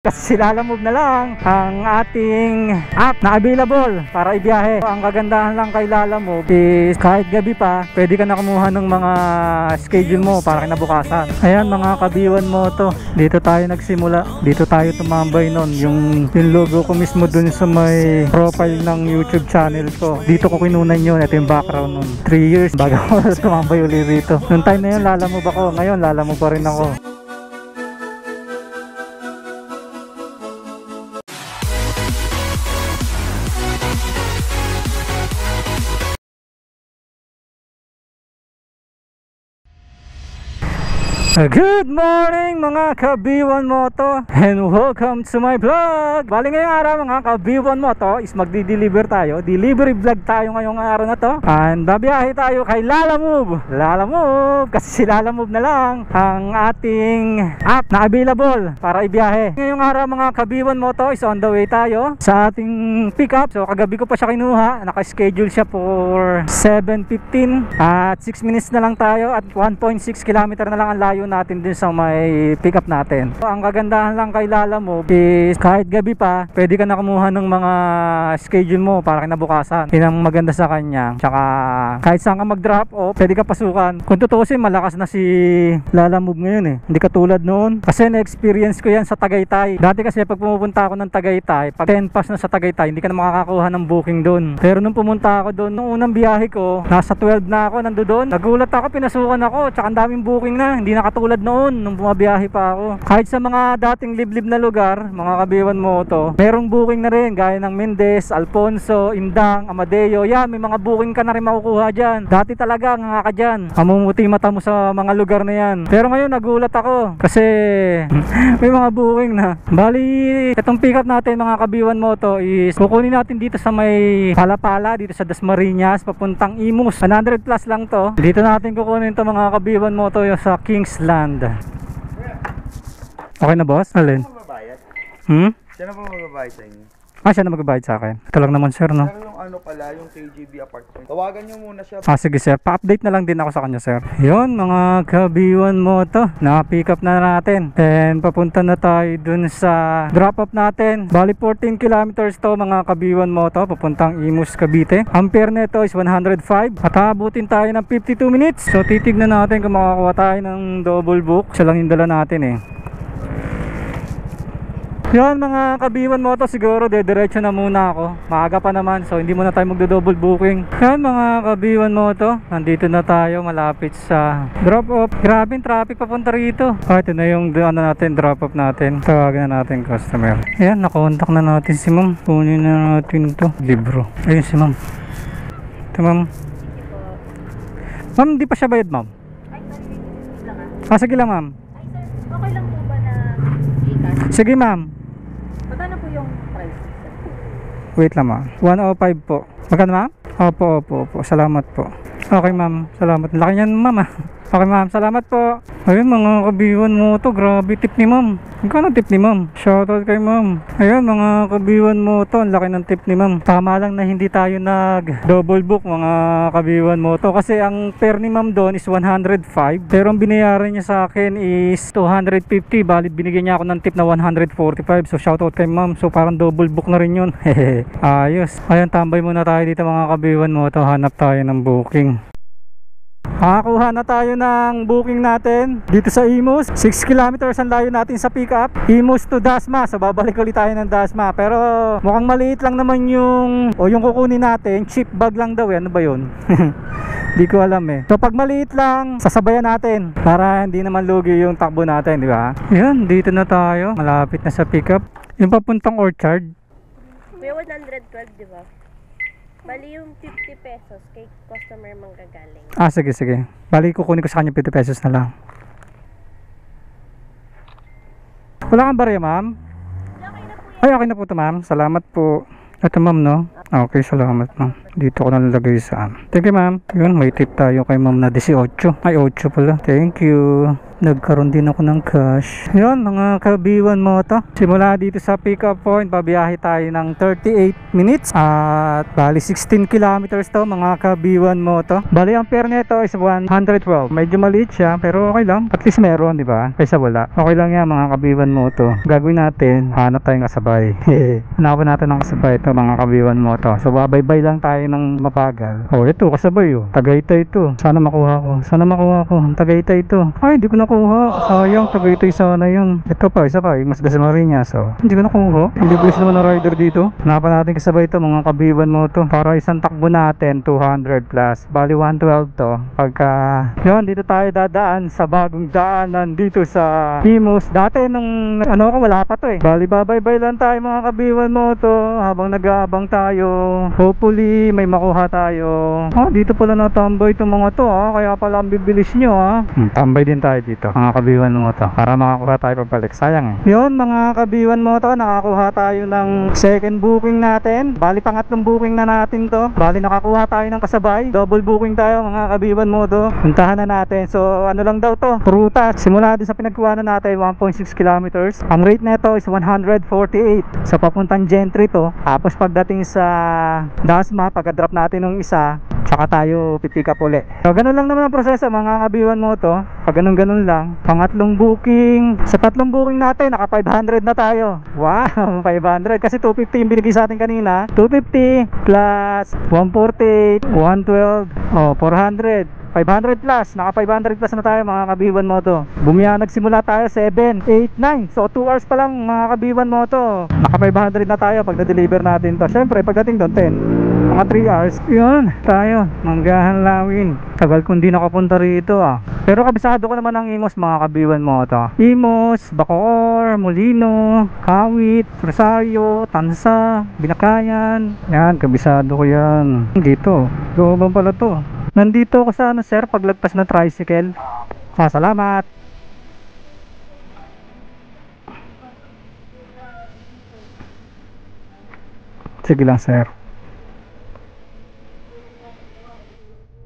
Kasi lalamove na lang ang ating app na available para ibiyahe. Ang kagandahan lang kay Lalamove is kahit gabi pa, pwede ka na kumuha ng mga schedule mo para kinabukasan. Ayan mga kabiwan mo to. Dito tayo nagsimula. Dito tayo tumambay nun. Yung logo ko mismo dun sa may profile ng YouTube channel ko. Dito ko kinunan yun. Ito yung background nun. 3 years bago ako tumambay ulit rito. Noong time na yun Lalamove ako. Ngayon Lalamove pa rin ako. Good morning mga kabiwan moto and welcome to my vlog. Bali ngayong araw mga kabiwan moto is magdi-deliver tayo. Delivery vlog tayo ngayong araw na to. And babiyahe tayo kay Lalamove. Lalamove kasi si Lalamove na lang ang ating app na available para ibiyahe. Ngayong araw mga kabiwan moto is on the way tayo sa ating pickup. So kagabi ko pa siya kinuha. Naka-schedule siya for 7:15 at 6 minutes na lang tayo at 1.6 km na lang ang layo natin din sa may pick up natin. So, ang kagandahan lang kay Lalamove is kahit gabi pa, pwede ka na kumuha ng mga schedule mo para kinabukasan. Yun ang maganda sa kanya. Tsaka kahit saan ka mag-drop off, pwede ka pasukan. Kung tutuusin, malakas na si Lalamove ngayon eh. Hindi katulad noon. Kasi na-experience ko yan sa Tagaytay. Dati kasi pag pumupunta ako ng Tagaytay, pag 10 pass na sa Tagaytay, hindi ka na makakakuha ng booking doon. Pero nung pumunta ako doon, nung unang biyahe ko, nasa 12 na ako, nandoon. Nagulat ako, pinasukan ako, tsaka ang daming booking na. Hindi nakatulad noon nung bumabiyahe pa ako. Kahit sa mga dating liblib na lugar, mga kabiwan mo to, merong booking na rin gaya ng Mendez, Alfonso, Indang, Amadeo. Yan, may mga booking ka na rin makukuha dyan. Dati talaga nga ka dyan, mamumuti mata mo sa mga lugar na yan. Pero ngayon nagulat ako kasi may mga booking na. Bali, itong pick up natin mga kabiwan mo to is kukunin natin dito sa may Palapala, dito sa Dasmariñas papuntang Imus. 100 plus lang to. Dito natin kukunin to mga kabiwan mo to sa Kingsland. Okay na boss? Alin? Siya na po magbabayad sa inyo. Siya na magbabayad sa akin. Ito lang naman sir, no? Pero yung ano pala, yung KGB apartment. Tawagan nyo muna siya. Sige sir, pa-update na lang din ako sa kanya sir. Yun mga kabiwan mo to, naka-pick up na natin. And papunta na tayo dun sa drop off natin. Bali 14 kilometers to mga kabiwan mo to, papuntang Imus, Cavite. Ampere neto is 105. At abutin tayo ng 52 minutes. So titignan natin kung makakuha tayo ng double book. Siya lang yung dala natin eh. Yan mga kabiwan mo to, siguro dediretso na muna ako. Maaga pa naman, so hindi muna tayo magdo-double booking. Yan mga kabiwan mo to, nandito na tayo malapit sa drop off. Grabe yung traffic papunta rito. Ito na yung ano natin, drop off natin. Tawagan na natin customer. Yan, nakontak na natin si ma'am. Kunin na natin to libro. Ayun si ma'am. Ito ma'am. Ma'am, di pa siya bayad ma'am? Sige lang ma'am. Okay lang po ba na i-cash? Sige ma'am. Magkano po yung price? Wait lang ma'am. 105 po. Magkano ma'am? Opo. Salamat po. Okay ma'am. Salamat. Laki niyan ma'am. Okay ma'am. Salamat po. Ayun mga kabiwan mo to. Grabe tip ni ma'am. Magkano tip ni ma'am? Shoutout kay ma'am. Ayun mga kabiwan mo to. Ang laki ng tip ni ma'am. Tama lang na hindi tayo nag double book mga kabiwan mo to. Kasi ang fare ni ma'am doon is 105. Pero ang binayaran niya sa akin is 250. Bali binigyan niya ako ng tip na 145. So shoutout kay ma'am. So parang double book na rin yun. Ayos. Ayun, tambay muna tayo dito mga kabiwan mo to. Hanap tayo ng booking. Makakuha na tayo ng booking natin dito sa Imus. 6 kilometers ang layo natin sa pick up. Imus to Dasma. So babalik ulit tayo ng Dasma. Pero mukhang maliit lang naman yung kukunin natin. Cheap bag lang daw eh. Ano ba yun? Di ko alam eh. So pag maliit lang, sasabayan natin para hindi naman lugi yung takbo natin, di ba? Yan, dito na tayo. Malapit na sa pick up. Yung papuntang Orchard. May 112, di ba? Bali yung 50 pesos kay customer manggagaling. Sige. Bali kukunin ko sa kanya 50 pesos na lang. Wala kang barya ma'am? Okay na po yan. Ay okay na po ito ma'am. Salamat po. Ito ma'am no? Okay, salamat ma'am. Dito ko nalalagay sa thank you ma'am. Yun, may tip tayo kay ma'am na 18. Ay 8 pala. Thank you. Nagkaroon din ako ng cash. Yun mga kabiwan mo to. Simula dito sa pick up point, babiyahe tayo ng 38 minutes at bali 16 kilometers to mga kabiwan mo to. Bali ang fare nito is 112. Medyo maliit siya pero okay lang. At least meron, di ba? Kaysa wala. Okay lang yan mga kabiwan mo to. Gagawin natin, hanap tayong kasabay. Hanapan natin ng kasabay ito mga kabiwan mo to. So babaybay lang tayo ng mapagal. Oh, ito kasabay oh. Tagaytay ito. Sana makuha ko. Sana makuha ko. Tagaytay ito. Ay, di ko nakuha. Sayang, Tagaytay sana yun. Ito pa, isa pa. Mas Dasmariñas. So, hindi ko nakuha. Hindi ko naman na rider dito. Hanapan natin kasabay ito mga kabiwan mo to. Para isang takbo natin, 200 plus. Bali 112 to. Pagka, yun, dito tayo dadaan sa bagong daanan dito sa Imus. Dati nung, ano ko, wala pa to eh. Bali, babaybay lang tayo mga kabiwan mo to. Habang nag-aabang tayo. Hopefully, may makuha tayo. Dito pala natambay itong mga to kaya pala ang bibilis nyo tambay din tayo dito mga kabiwan mo to para makakuha tayo pabalik. Sayang yun mga kabiwan mo to, nakakuha tayo ng second booking natin. Bali pangatlong booking na natin to. Bali nakakuha tayo ng kasabay, double booking tayo mga kabiwan mo to. Puntahan na natin. So ano lang daw to, ruta simula din sa pinagkuha na natin 1.6 kilometers. Ang rate neto is 148. So papuntang Gentry to. Tapos pagdating sa Dasma, pagka-drop natin ng isa, tsaka tayo pipick up uli. So ganun lang naman ang proseso mga kabiwan mo to. Pag ganun lang. Pangatlong booking, sa tatlong booking natin naka 500 na tayo. Wow, 500 kasi 250 yung binigay sa atin kanina. 250 plus 148, 112, 400, 500 plus, naka 500 plus na tayo mga kabiwan mo to. Nagsimula tayo 7, 8, 9. So 2 hours pa lang mga kabiwan mo to. Naka 500 na tayo pag na-deliver natin to. Syempre pagdating doon 10, mga 3 hours. Yun, tayo Manggahan Lawin. Tagal kong di nakapunta rito Pero kabisado ko naman ang Imus mga kabiwan mo to. Imus, Bacoor, Molino, Kawit, Rosario, Tansa, Binakayan. Yan, kabisado ko yan. Dito, looban pala to. Nandito ako sa sir, paglagpas ng tricycle. Salamat. Sige lang sir.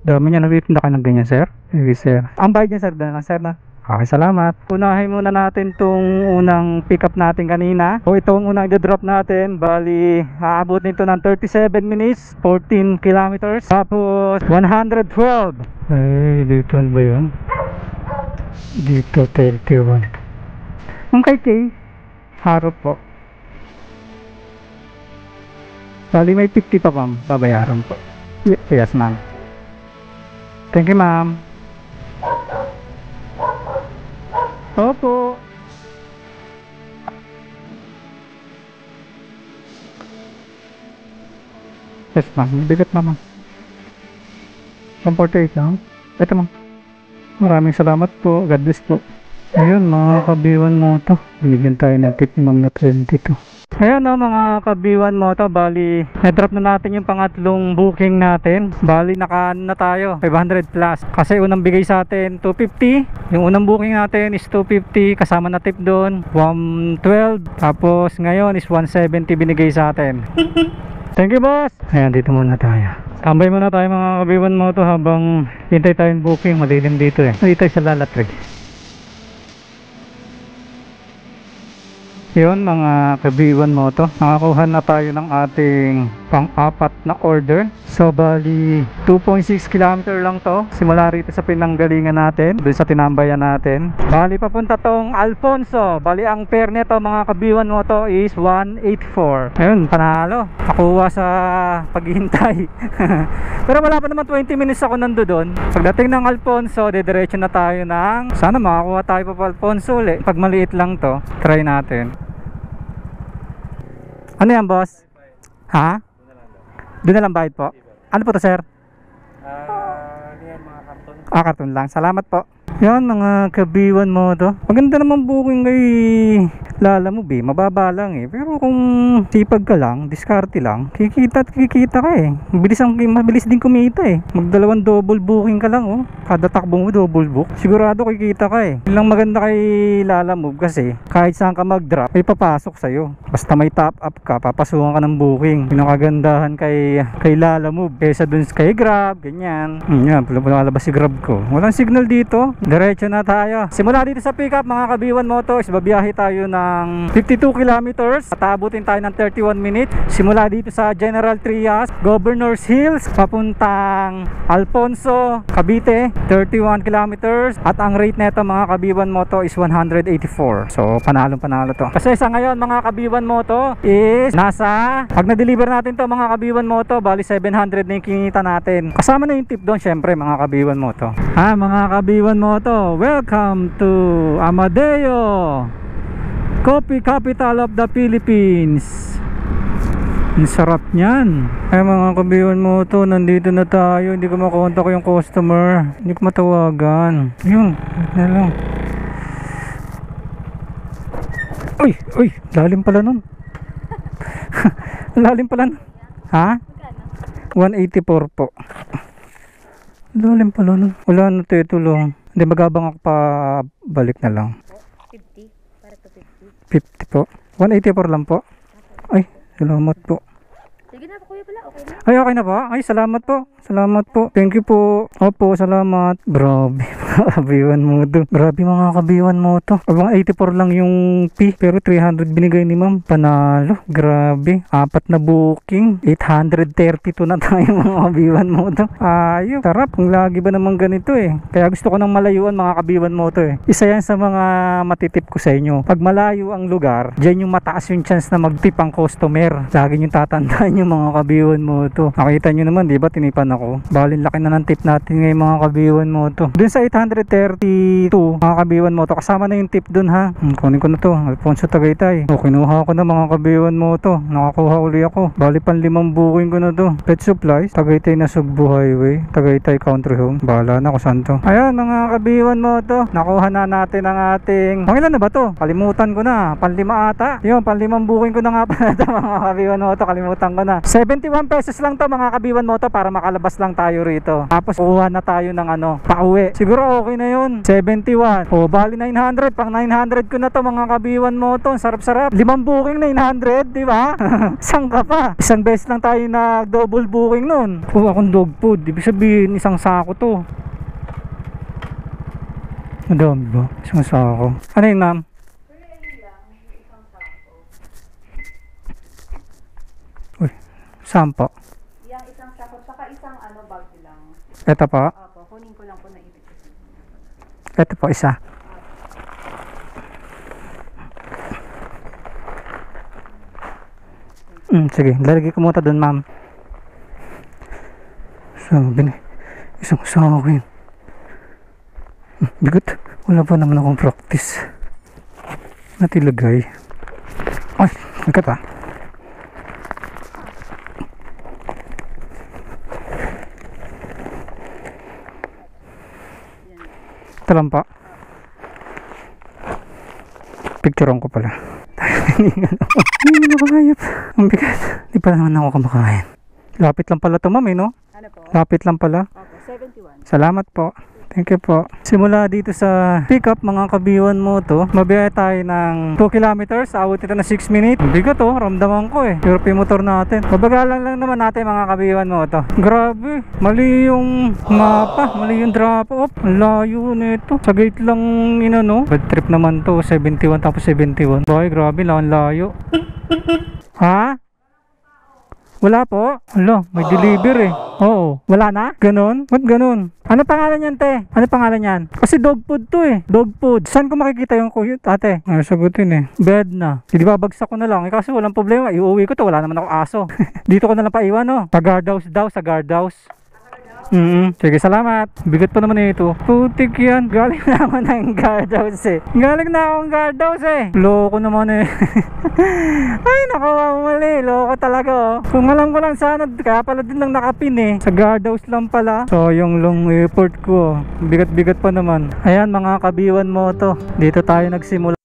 Dami niya nagtitinda ka ng ganyan sir. Sige sir. Ang bayad niya sir, na lang sir na. Okay, salamat. Unahin muna natin tong unang pick up natin kanina. So ito ang unang i-drop natin. Bali, aabot nito ng 37 minutes, 14 kilometers. Tapos 112. Dito ba yun? Dito 31. Ang kay Kay Harap po. Bali may 50 pa ma'am, babayaran po. Yes ma'am. Thank you ma'am. Opo. Yes ma'am, bigat ma'am. 148 lang. Ito ma'am. Maraming salamat po. God bless po. Ayun mga kabiwan mo to. Binigyan tayo ng tip ni ma'am na 22. Ayan mga kabiwan mo to. Bali, na-drop na natin yung pangatlong booking natin. Bali, naka na tayo 500 plus. Kasi unang bigay sa atin 250. Yung unang booking natin is 250. Kasama na tip doon 112. Tapos ngayon is 170 binigay sa atin. Thank you boss. Ayan, dito muna tayo. Tambay muna tayo mga kabiwan mo to habang hintay tayong booking. Madilim dito dito sa Lalatrig. Yun mga kabiwan mo to, nakakuha na tayo ng ating pang-apat na order. So bali 2.6 km lang to simula rito sa pinanggalingan natin, doon sa tinambayan natin. Bali papunta tong Alfonso. Bali ang fare nito mga kabiwan mo to is 184. Ayun, panalo, nakuha sa paghihintay. Pero wala pa naman 20 minutes ako nandoon. Pagdating ng Alfonso, didiretso na tayo ng, sana makakuha tayo pa Alfonso ulit. Pag maliit lang to, try natin. Ano yan boss? Ha? Doon na lang bayad po. Ano po to sir? Yan mga karton. Karton lang. Salamat po. Yan mga kabiwan mo to. Maganda naman booking kay Lalamove mababa lang eh. Pero kung sipag ka lang, diskarte lang, kikita ka eh. Mabilis din kumita eh. Magdalawang double booking ka lang oh. Kada takbo mo double book. Sigurado kikita ka eh. Yun lang maganda kay Lalamove kasi kahit saan ka mag-drop, may papasok sa'yo. Basta may top up ka, papasukan ka ng booking. Yun ang kagandahan kay Lalamove. Kaysa dun kay Grab, ganyan. Yan, lalabas si Grab ko. Walang signal dito. Diretso na tayo. Simula dito sa pickup mga Kabiwan Motors, babiyahe tayo ng 52 kilometers. At abutin tayo ng 31 minutes. Simula dito sa General Trias, Governors Hills, papuntang Alfonso, Cavite, 31 kilometers. At ang rate neto mga Kabiwan Moto is 184. So panalo to. Kasi sa ngayon mga Kabiwan Moto is nasa, pag na-deliver natin to mga Kabiwan Moto, bali 700 na yung kinita natin. Kasama na yung tip doon syempre mga Kabiwan Moto. Mga Kabiwan Moto, welcome to Amadeo, Coffee Capital of the Philippines. Ang sarap niyan. Mga Kabiwan Moto, nandito na tayo. Hindi ko makontak yung customer. Hindi ko matawagan. Yun, na lang. Uy, lalim pala nun. Lalim pala nun. Ha? 184 po. Lalim pala nun. Wala na tayo tulong. Hindi, magabang ako pa balik na lang. 50? Para to 50? 50 po. 184 lang po. Ay, salamat po. Sige na, kuya pala. Okay na. Ay, okay na po. Ay, salamat po. Salamat po. Thank you po. Opo, salamat. Grabe, mga Kabiwan Moto. Grabe mga Kabiwan Moto. Abang 84 lang yung fee, pero 300 binigay ni ma'am. Panalo. Grabe. 4 na booking. 832 na tayo mga Kabiwan Moto. Ayun. Sarap. Kung lagi ba naman ganito eh. Kaya gusto ko ng malayuan mga Kabiwan Moto eh. Isa yan sa mga matitip ko sa inyo. Pag malayo ang lugar, dyan yung mataas yung chance na magtip ang customer. Lagi yung tatandaan yung mga Kabiwan Moto. Nakita nyo naman, di ba? Tinipan ako. Balin laki na ng tip natin ngayon mga Kabiwan Moto. Dun sa 832 mga Kabiwan Moto, kasama na yung tip dun ha. Kunin ko na to. Alfonso Tagaytay. O, kinuha ko na mga Kabiwan Moto. Nakakuha uli ako. Bali pan 5 booking ko na to. Pet Supplies, Tagaytay na Sugbo Highway, Tagaytay Country Home. Bahala na kung saan to. Ayan mga Kabiwan Moto, nakuha na natin ang ating, pangilan na ba to? Kalimutan ko na. Panlima ata. Yun, panlimang booking ko na nga pala ito mga Kabiwan Moto. Kalimutan ko na. 71 pesos lang to mga Kabiwan Moto para makalabas lang tayo rito. Tapos kuha na tayo ng pauwi. Siguro okay na yun. 71. O bali 900. Pang 900 ko na to mga Kabiwan Moto. Sarap-sarap. 5 booking 900, di ba? Sang ka pa. Isang beses lang tayo na double booking nun. Kuha akong dog food. Ibig sabihin isang sako to. Madami ba? Isang sako. Ano yun ma'am? Uy, saan po? Yang isang sakot, saka isang bag lang. Ito po. Opo, kunin ko lang po na ibig sabihin. Ito po isa. Sige, lalagay ko muna doon ma'am. Sabi na, isang sakin. Bigot, wala pa naman akong practice. Natilagay. Ay, bigot ah. Ito lang pa. Picturean ko pala. Hindi na makayap. Ang bigat. Hindi pa naman ako kumakain. Lapit lang pala ito ma'am eh no? Ano po? Lapit lang pala. Opo, 71. Salamat po. Thank you po. Simula dito sa pickup mga Kabiwan Moto, mabiyahe tayo ng 2 kilometers. Awit ito na 6 minutes. Bigat oh, ramdaman ko eh. Europe motor natin. Babagalan lang naman natin mga Kabiwan Moto. Grabe. Mali yung mapa. Mali yung drop off. Ang layo nito. Sa gate lang inano. Bad trip naman to. 71 tapos 71. Boy, grabe lang. Ang layo. Ha? Wala po. Alo, may deliver eh. Oo. Wala na? Ganon? Ba't ganon? Ano pangalan yan, te? Ano pangalan yan? Kasi dog food to eh. Dog food. Saan ko makikita yung ate? Ay, sagutin eh. Bed na. Hindi babagsak ko na lang. Eh, kasi walang problema. Iuwi ko to. Wala naman ako aso. Dito ko na lang paiwan, no? Sa guardhouse daw. Sa guardhouse. Sige, salamat. Bigat pa naman ito. Putik yan. Galing na ako ng guardhouse eh. Galing na akong guardhouse eh. Loko naman eh. Ay, nakamamali. Loko talaga oh. Kung alam ko lang sana, kaya pala din lang nakapin eh. Sa guardhouse lang pala. So, yung long effort ko. Bigat-bigat pa naman. Ayan mga Kabiwan Moto. Dito tayo nagsimula.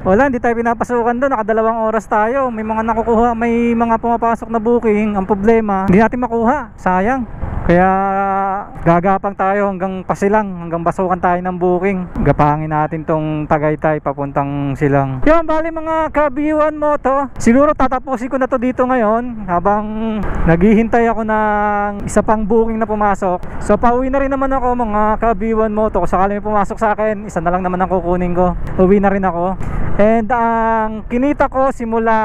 Wala, hindi tayo pinapasukan doon. Nakadalawang oras tayo. May mga nakukuha, may mga pumapasok na booking. Ang problema, hindi natin makuha. Sayang. Kaya gagapang tayo hanggang Pasilang, hanggang basukan tayo ng booking. Gapangin natin tong Tagaytay papuntang Silang. Yan, bali mga ka-B1 Moto, siguro tatapusin ko na to dito ngayon habang naghihintay ako ng isa pang booking na pumasok. So pauwi na rin naman ako mga ka-B1 Moto. Kung sakali may pumasok sa akin, isa na lang naman ang kukunin ko. Uwi na rin ako. And ang kinita ko simula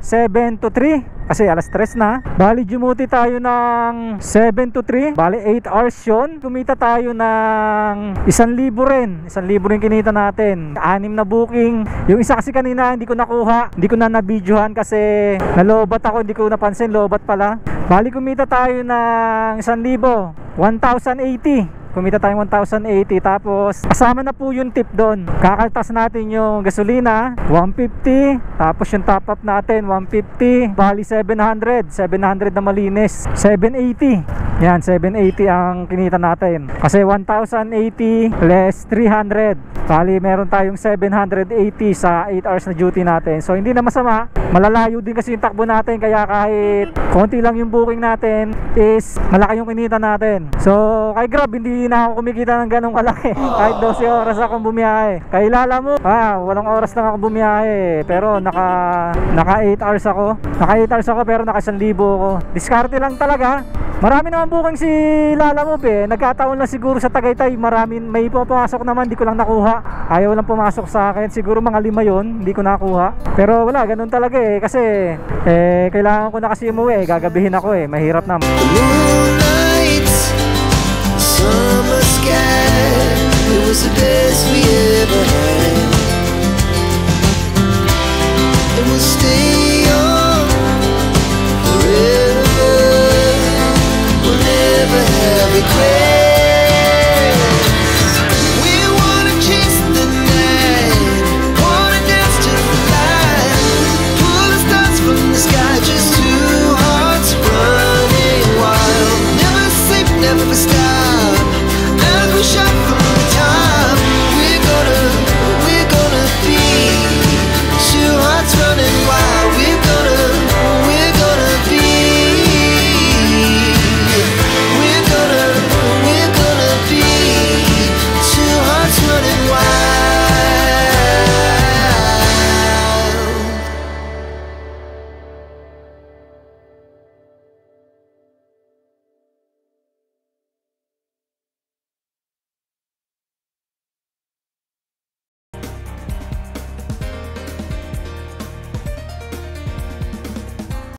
7 to 3 kasi alas 3 na. Bali dumuti tayo ng 7 to 3. Bali 8 hours yun. Kumita tayo ng 1,000 rin. 1,000 rin kinita natin. 6 na booking. Yung isa kasi kanina hindi ko nakuha. Hindi ko na nabidyohan kasi nalobat ako. Hindi ko napansin. Lobat pala. Bali kumita tayo ng 1,000. 1,080. Kumita tayong 1,080. Tapos kasama na po yung tip doon. Kakaltas natin yung gasolina 150. Tapos yung top up natin 150. Bali 700 na malinis. 780. Yan, 780 ang kinita natin. Kasi 1,080 less 300. Bali meron tayong 780 sa 8 hours na duty natin. So hindi na masama. Malalayo din kasi yung takbo natin. Kaya kahit konti lang yung booking natin is malaki yung kinita natin. So kay Grab hindi na ako kumikita ng ganong kalaki. Kahit 12 oras akong bumiyahe. Kay Lala mo, walang oras lang ako bumiyahe. Pero naka 8 hours ako. Naka 8 hours ako pero naka 1,000 ako. Diskarte lang talaga. Marami naman booking si Lala mo nagkataon lang siguro sa Tagaytay. May pumapasok naman, hindi ko lang nakuha. Ayaw lang pumasok sa akin. Siguro mga 5 yon, hindi ko nakuha. Pero wala, ganun talaga kasi kailangan ko na kasi umuwi. Gagabihin ako mahirap na. Summer sky, it was the best we ever had. And we'll stay on forever. We'll never have regrets. We wanna chase the night, wanna dance to the light, pull the stars from the sky, just two hearts running wild. Never sleep, never stop.